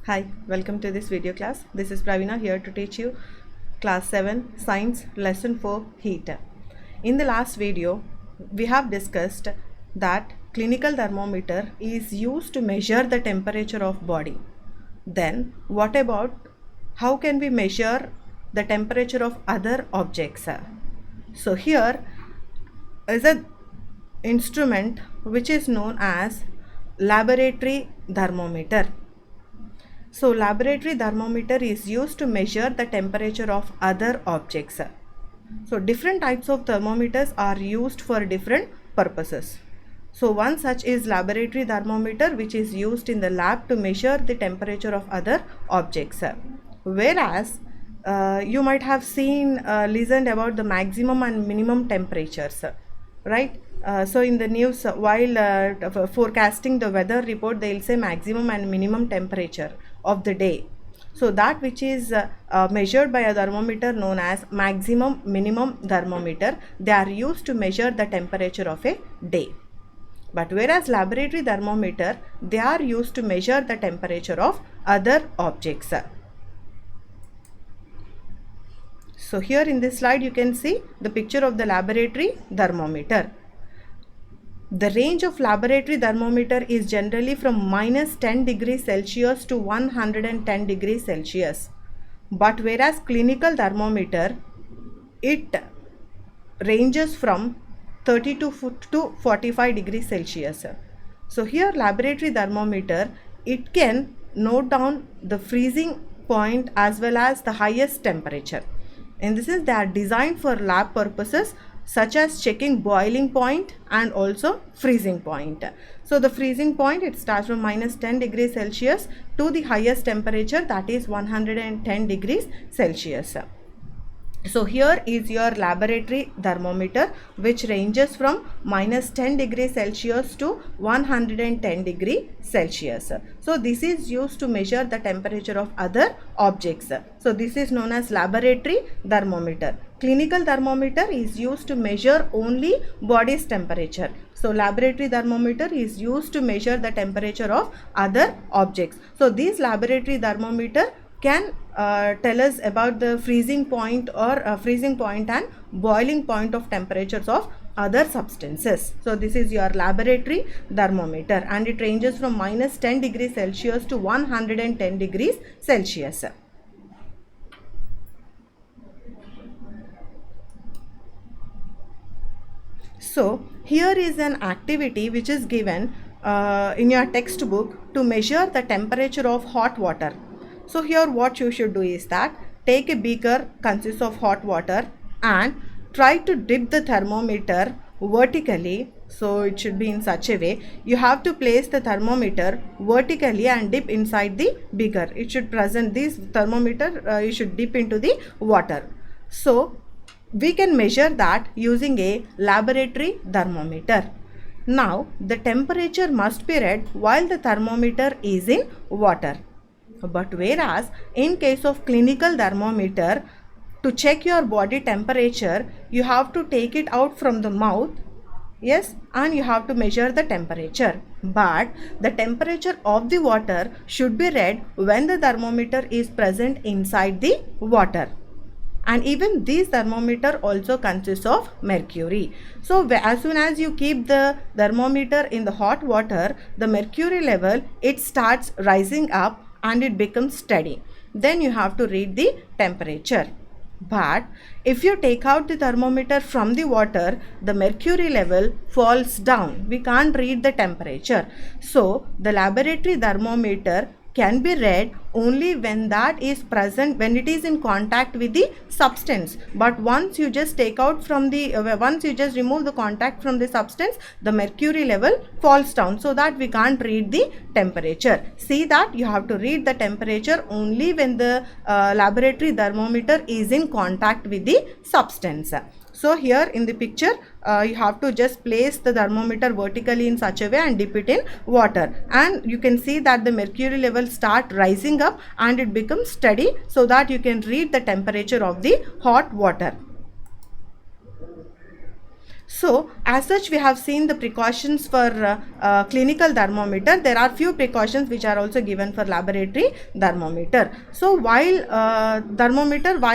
Hi, welcome to this video class. This is Pravina here to teach you class 7 science lesson 4 heat. In the last video, we have discussed that clinical thermometer is used to measure the temperature of body. Then what about how can we measure the temperature of other objects? So here is an instrument which is known as laboratory thermometer. So laboratory thermometer is used to measure the temperature of other objects. So different types of thermometers are used for different purposes. So one such is laboratory thermometer, which is used in the lab to measure the temperature of other objects. Whereas you might have seen listened about the maximum and minimum temperatures, right? So in the news, while forecasting the weather report, they will say maximum and minimum temperature of the day. So that which is measured by a thermometer known as maximum minimum thermometer, they are used to measure the temperature of a day. But whereas laboratory thermometer, they are used to measure the temperature of other objects. So here in this slide you can see the picture of the laboratory thermometer. The range of laboratory thermometer is generally from minus 10 degrees Celsius to 110 degrees Celsius. But whereas clinical thermometer, it ranges from 32 to 45 degrees Celsius. So here laboratory thermometer, it can note down the freezing point as well as the highest temperature. And this is they are designed for lab purposes such as checking boiling point and also freezing point. So the freezing point, it starts from minus 10 degrees Celsius to the highest temperature, that is 110 degrees Celsius. So here is your laboratory thermometer, which ranges from minus 10 degrees Celsius to 110 degrees Celsius. So this is used to measure the temperature of other objects. So this is known as laboratory thermometer. Clinical thermometer is used to measure only body's temperature. So laboratory thermometer is used to measure the temperature of other objects. So these laboratory thermometer can tell us about the freezing point or freezing point and boiling point of temperatures of other substances. So this is your laboratory thermometer, and it ranges from minus 10 degrees Celsius to 110 degrees Celsius. So here is an activity which is given in your textbook to measure the temperature of hot water. So here what you should do is that take a beaker consists of hot water and try to dip the thermometer vertically. So it should be in such a way. You have to place the thermometer vertically and dip inside the beaker. It should present this thermometer, you should dip into the water. So we can measure that using a laboratory thermometer. Now the temperature must be read while the thermometer is in water. But whereas in case of clinical thermometer, to check your body temperature, you have to take it out from the mouth, yes, and you have to measure the temperature. But the temperature of the water should be read when the thermometer is present inside the water. And even this thermometer also consists of mercury. So as soon as you keep the thermometer in the hot water, the mercury level, it starts rising up and it becomes steady. Then you have to read the temperature. But if you take out the thermometer from the water, the mercury level falls down. We can't read the temperature. So the laboratory thermometer can be read only when that is present, when it is in contact with the substance. But once you just take out from the once you just remove the contact from the substance, the mercury level falls down, so that we can't read the temperature. See that you have to read the temperature only when the laboratory thermometer is in contact with the substance. So here in the picture, you have to just place the thermometer vertically in such a way and dip it in water, and you can see that the mercury level start rising up and it becomes steady, so that you can read the temperature of the hot water. So, as such, we have seen the precautions for clinical thermometer. There are few precautions which are also given for laboratory thermometer. So, while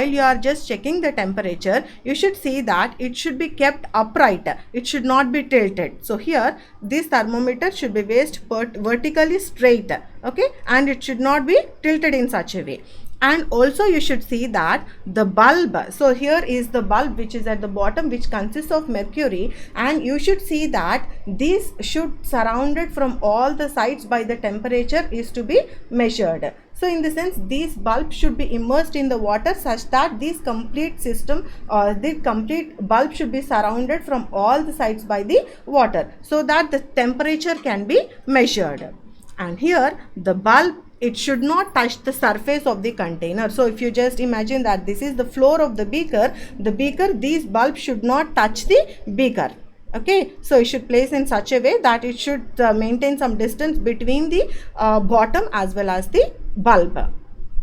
you are just checking the temperature, you should see that it should be kept upright. It should not be tilted. So, here this thermometer should be placed vertically straight, okay, and it should not be tilted in such a way. And also you should see that the bulb, so here is the bulb which is at the bottom, which consists of mercury, and you should see that this should surrounded from all the sides by the temperature is to be measured. So in the sense, these bulbs should be immersed in the water such that this complete system or the complete bulb should be surrounded from all the sides by the water, so that the temperature can be measured. And here the bulb, it should not touch the surface of the container. So if you just imagine that this is the floor of the beaker, these bulbs should not touch the beaker. Okay, so you should place in such a way that it should maintain some distance between the bottom as well as the bulb.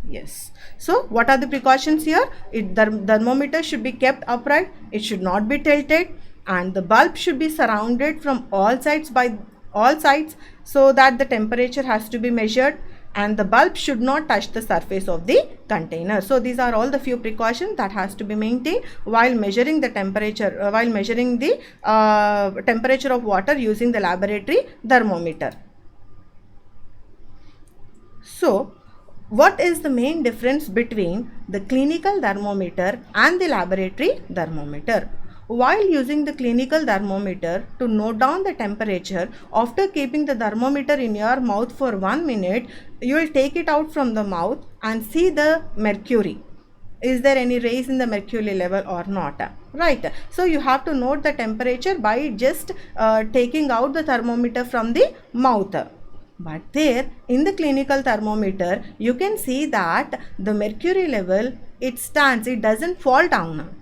Yes. So what are the precautions here? The thermometer should be kept upright, it should not be tilted, and the bulb should be surrounded from all sides so that the temperature has to be measured, and the bulb should not touch the surface of the container. So these are all the few precautions that has to be maintained while measuring the temperature, temperature of water using the laboratory thermometer. So what is the main difference between the clinical thermometer and the laboratory thermometer? While using the clinical thermometer to note down the temperature, after keeping the thermometer in your mouth for 1 minute, you will take it out from the mouth and see the mercury. Is there any raise in the mercury level or not? Right. So you have to note the temperature by just taking out the thermometer from the mouth. But there in the clinical thermometer, you can see that the mercury level, it stands, it doesn't fall down.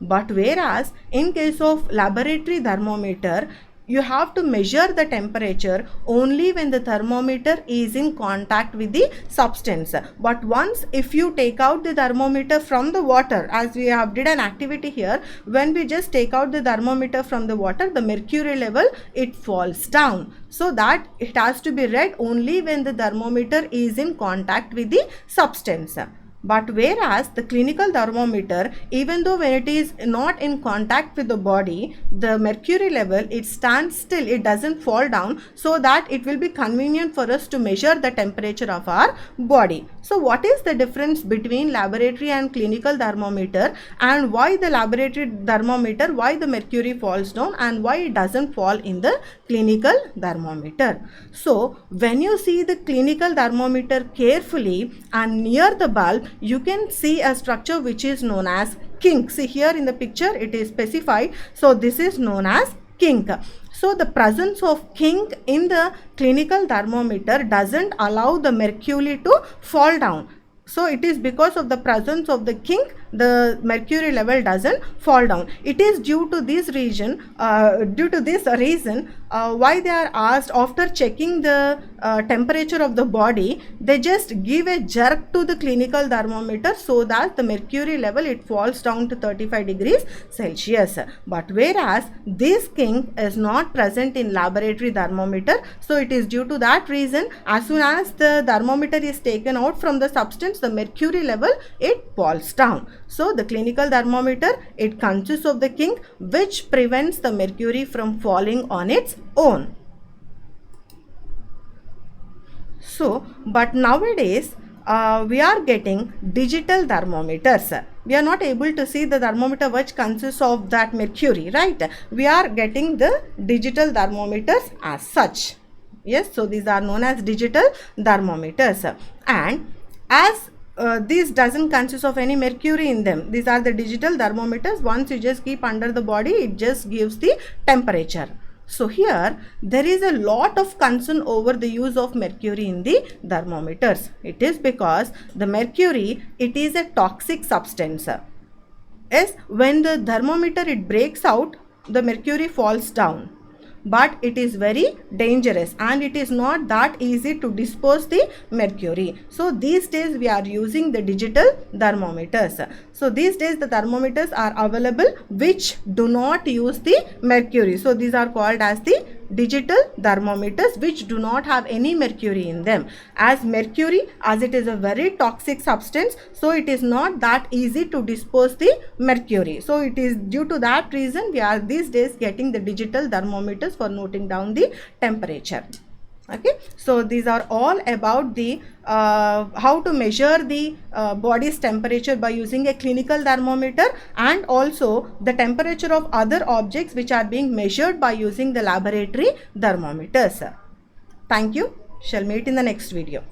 But whereas in case of laboratory thermometer, you have to measure the temperature only when the thermometer is in contact with the substance. But once if you take out the thermometer from the water, as we have did an activity here, when we just take out the thermometer from the water, the mercury level, it falls down. So that it has to be read only when the thermometer is in contact with the substance. But whereas the clinical thermometer, even though when it is not in contact with the body, the mercury level, it stands still, it doesn't fall down, so that it will be convenient for us to measure the temperature of our body. So what is the difference between laboratory and clinical thermometer, and why the laboratory thermometer, why the mercury falls down and why it doesn't fall in the clinical thermometer? So when you see the clinical thermometer carefully and near the bulb, you can see a structure which is known as kink. See here in the picture it is specified. So this is known as kink. So the presence of kink in the clinical thermometer doesn't allow the mercury to fall down. So it is because of the presence of the kink, the mercury level doesn't fall down. It is due to this reason why they are asked after checking the temperature of the body, they just give a jerk to the clinical thermometer so that the mercury level, it falls down to 35 degrees Celsius. But whereas this kink is not present in laboratory thermometer, so it is due to that reason, as soon as the thermometer is taken out from the substance, the mercury level, it falls down. So the clinical thermometer, it consists of the kink which prevents the mercury from falling on its own. So, but nowadays we are getting digital thermometers. We are not able to see the thermometer which consists of that mercury, right? We are getting the digital thermometers as such. Yes, so these are known as digital thermometers. And as these doesn't consist of any mercury in them, these are the digital thermometers. Once you just keep under the body, it just gives the temperature. So here there is a lot of concern over the use of mercury in the thermometers. It is because the mercury, it is a toxic substance. Yes, when the thermometer, it breaks out, the mercury falls down. but it is very dangerous and it is not that easy to dispose the mercury. So these days we are using the digital thermometers. So these days the thermometers are available which do not use the mercury. So these are called as the digital thermometers which do not have any mercury in them. As mercury, as it is a very toxic substance, so it is not that easy to dispose the mercury. So it is due to that reason we are these days getting the digital thermometers for noting down the temperature. Okay, so these are all about the how to measure the body's temperature by using a clinical thermometer, and also the temperature of other objects which are being measured by using the laboratory thermometers. Thank you. Shall meet in the next video.